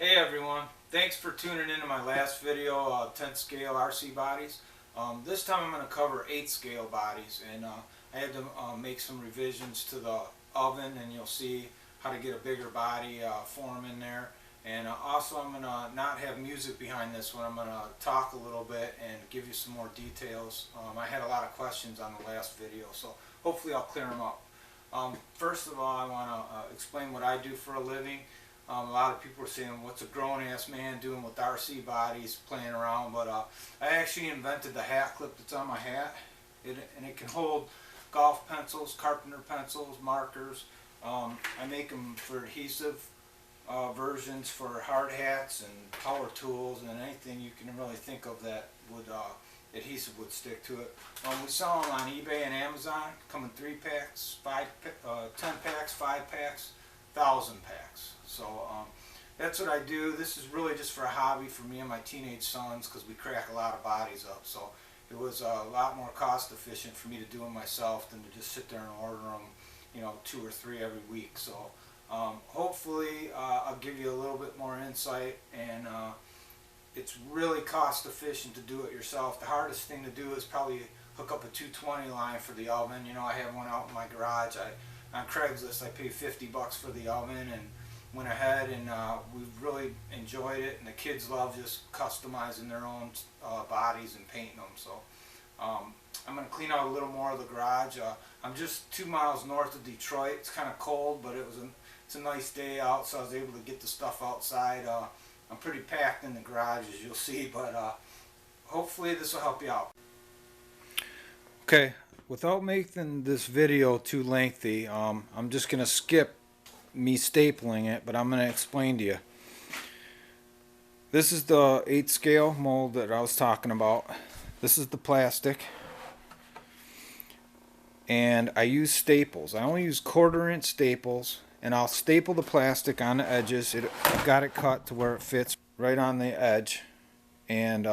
Hey everyone, thanks for tuning into my last video, 10th scale RC bodies. This time I'm going to cover 8th scale bodies, and I had to make some revisions to the oven, and you'll see how to get a bigger body form in there. And also I'm going to not have music behind this one. I'm going to talk a little bit and give you some more details. I had a lot of questions on the last video, so hopefully I'll clear them up. First of all, I want to explain what I do for a living. A lot of people are saying, what's a grown-ass man doing with RC bodies, playing around, but I actually invented the hat clip that's on my hat, and it can hold golf pencils, carpenter pencils, markers. I make them for adhesive versions for hard hats and power tools and anything you can really think of that would adhesive would stick to it. We sell them on eBay and Amazon, come in 3 packs, 10 packs, 5 packs, 1,000 packs. So that's what I do. This is really just for a hobby for me and my teenage sons because we crack a lot of bodies up. So it was a lot more cost efficient for me to do them myself than to just sit there and order them, 2 or 3 every week. So hopefully I'll give you a little bit more insight, and it's really cost efficient to do it yourself. The hardest thing to do is probably hook up a 220 line for the oven. I have one out in my garage. On Craigslist I paid $50 for the oven and went ahead, and we've really enjoyed it, and the kids love just customizing their own bodies and painting them. So I'm going to clean out a little more of the garage. I'm just 2 miles north of Detroit. It's kind of cold, but it's a nice day out, so I was able to get the stuff outside. I'm pretty packed in the garage, as you'll see, but hopefully this will help you out. Okay, without making this video too lengthy, I'm just going to skip me stapling it, but I'm going to explain to you. This is the 8th scale mold that I was talking about. This is the plastic, and I use staples. I only use 1/4 inch staples, and I'll staple the plastic on the edges. I've got it cut to where it fits right on the edge, and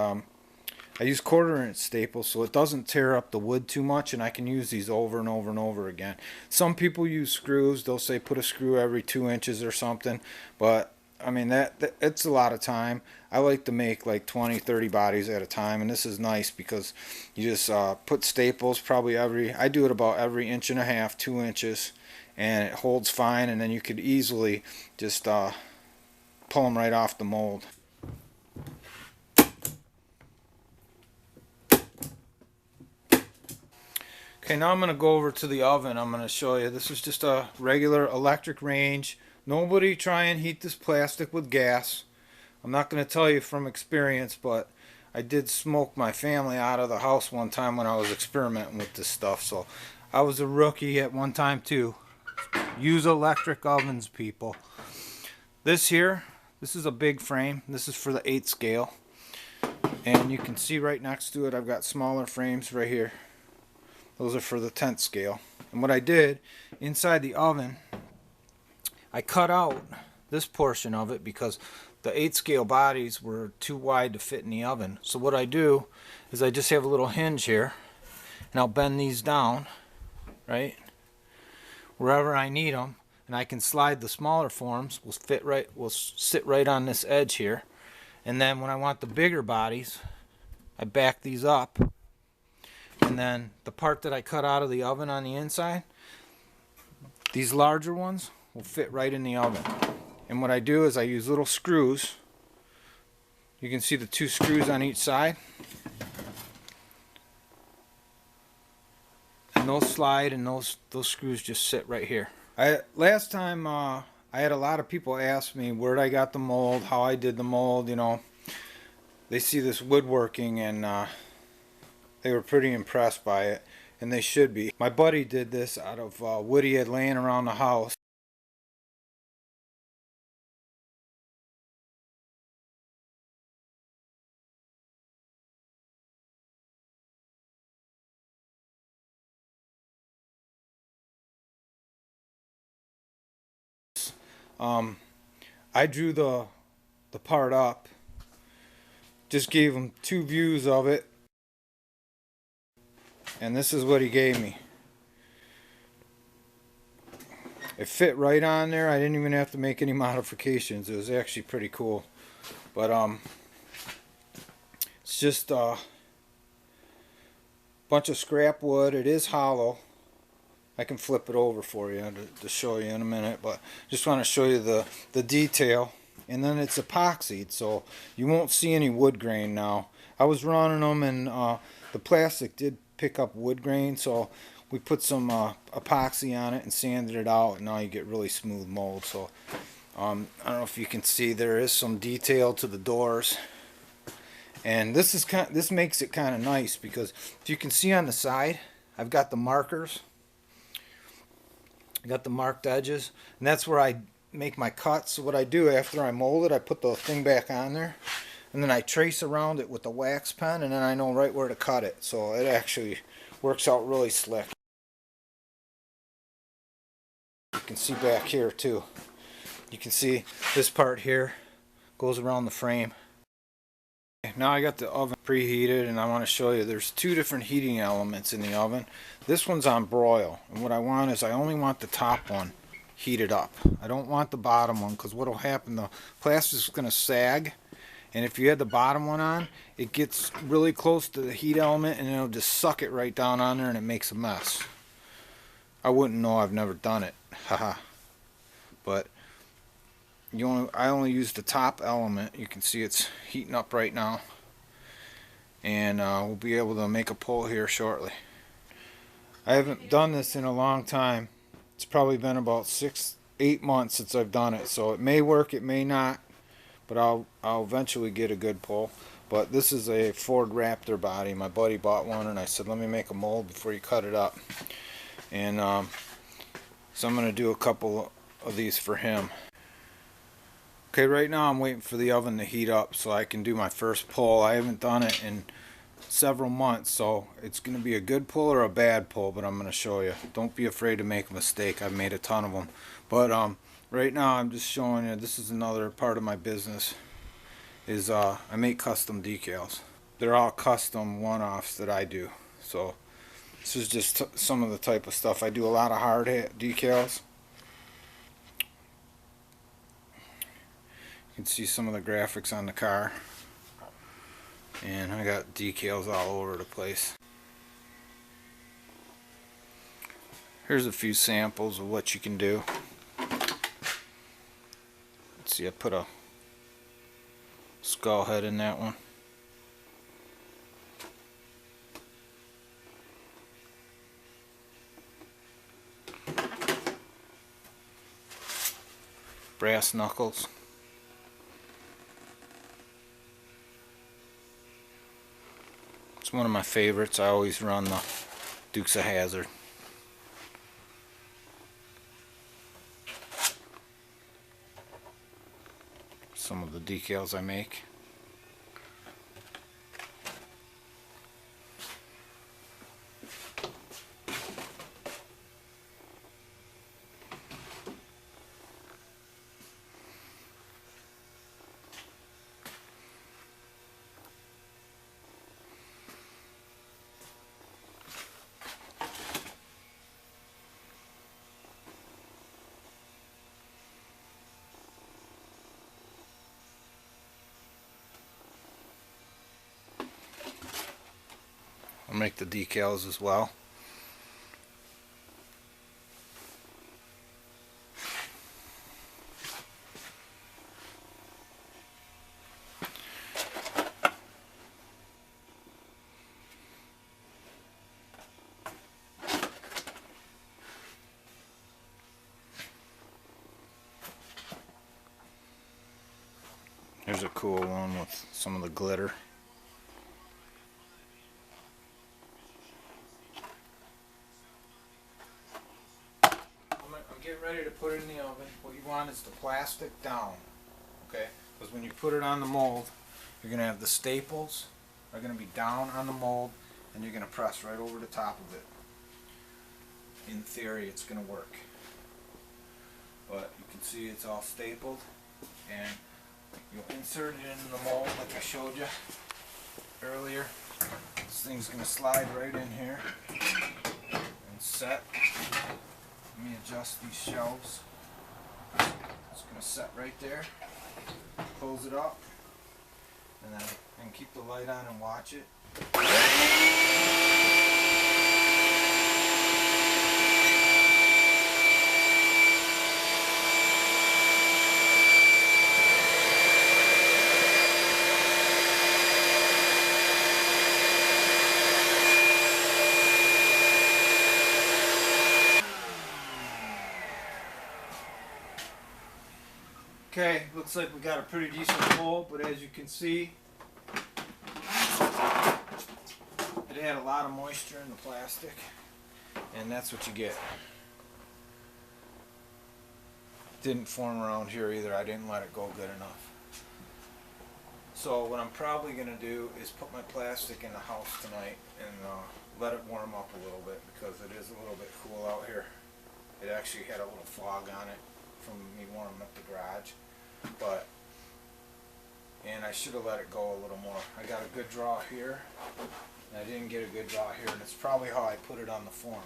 I use 1/4 inch staples so it doesn't tear up the wood too much, and I can use these over and over and over again. Some people use screws. They'll say put a screw every 2 inches or something, but I mean that it's a lot of time. I like to make like 20-30 bodies at a time, and this is nice because you just put staples probably I do it about every 1.5 inches, 2 inches, and it holds fine, and then you could easily just pull them right off the mold. Okay, now I'm going to go over to the oven. I'm going to show you. This is just a regular electric range. Nobody try and heat this plastic with gas. I'm not going to tell you from experience, but I did smoke my family out of the house one time when I was experimenting with this stuff. So I was a rookie at one time too. Use electric ovens, people. This here, this is a big frame. This is for the 8th scale. And you can see right next to it I've got smaller frames right here. Those are for the 10th scale. And what I did inside the oven, I cut out this portion of it because the 8th scale bodies were too wide to fit in the oven. So what I do is I just have a little hinge here, and I'll bend these down, right, wherever I need them, and I can slide the smaller forms. Will sit right on this edge here, and then when I want the bigger bodies, I back these up. And then the part that I cut out of the oven on the inside, these larger ones will fit right in the oven. And what I do is I use little screws. You can see the 2 screws on each side. And those slide, and those screws just sit right here. Last time I had a lot of people ask me where I got the mold, how I did the mold. They see this woodworking, and they were pretty impressed by it, and they should be. My buddy did this out of wood he had laying around the house. I drew the part up, just gave him 2 views of it, and this is what he gave me. it fit right on there. I didn't even have to make any modifications. It was actually pretty cool. But it's just a bunch of scrap wood. It is hollow. I can flip it over for you to show you in a minute, but just want to show you the detail. And then it's epoxied, so you won't see any wood grain now. I was running them, and the plastic did pick up wood grain, so we put some epoxy on it and sanded it out, and now you get really smooth mold. So I don't know if you can see, there is some detail to the doors. And this makes it kind of nice, because if you can see on the side, I've got the markers. I got the marked edges, and that's where I make my cuts. So what I do after I mold it, I put the thing back on there, and then I trace around it with the wax pen, and then I know right where to cut it. So it actually works out really slick. You can see back here too. You can see this part here goes around the frame. Now I got the oven preheated, and I want to show you there's two different heating elements in the oven. This one's on broil, and what I want is I only want the top one heated up. I don't want the bottom one, because what will happen, the plastic's going to sag, and if you had the bottom one on, it gets really close to the heat element and it'll just suck it right down on there, and it makes a mess. I wouldn't know, I've never done it. Haha. But I only use the top element. You can see it's heating up right now, and we'll be able to make a pull here shortly. I haven't done this in a long time. It's probably been about 6-8 months since I've done it, so it may work, it may not, but I'll eventually get a good pull. But this is a Ford Raptor body. My buddy bought one, and I said, let me make a mold before you cut it up. And so I'm going to do a couple of these for him. Okay, right now I'm waiting for the oven to heat up so I can do my first pull. I haven't done it in several months, so it's going to be a good pull or a bad pull, but I'm going to show you. Don't be afraid to make a mistake. I've made a ton of them. But right now I'm just showing you, this is another part of my business, is I make custom decals. They're all custom one-offs that I do. So this is just some of the type of stuff. I do a lot of hard hat decals. You can see some of the graphics on the car, and I got decals all over the place. Here's a few samples of what you can do. Let's see, I put a skull head in that one. Brass knuckles. It's one of my favorites. I always run the Dukes of Hazzard. Some of the decals I make. I'll make the decals as well. Here's a cool one with some of the glitter. I'm getting ready to put it in the oven. What you want is the plastic down, okay? Because when you put it on the mold, you're going to have the staples are going to be down on the mold, and you're going to press right over the top of it. In theory, it's going to work. But you can see it's all stapled, and you'll insert it into the mold like I showed you earlier. This thing's going to slide right in here and set. Let me adjust these shelves. It's going to set right there. Close it up. And then I can keep the light on and watch it. Okay, looks like we got a pretty decent hole, but as you can see, it had a lot of moisture in the plastic, and that's what you get. Didn't form around here either. I didn't let it go good enough. So what I'm probably going to do is put my plastic in the house tonight and let it warm up a little bit, because it is a little bit cool out here. It actually had a little fog on it from me warming up the garage. And I should have let it go a little more. I got a good draw here, and I didn't get a good draw here, and it's probably how I put it on the form.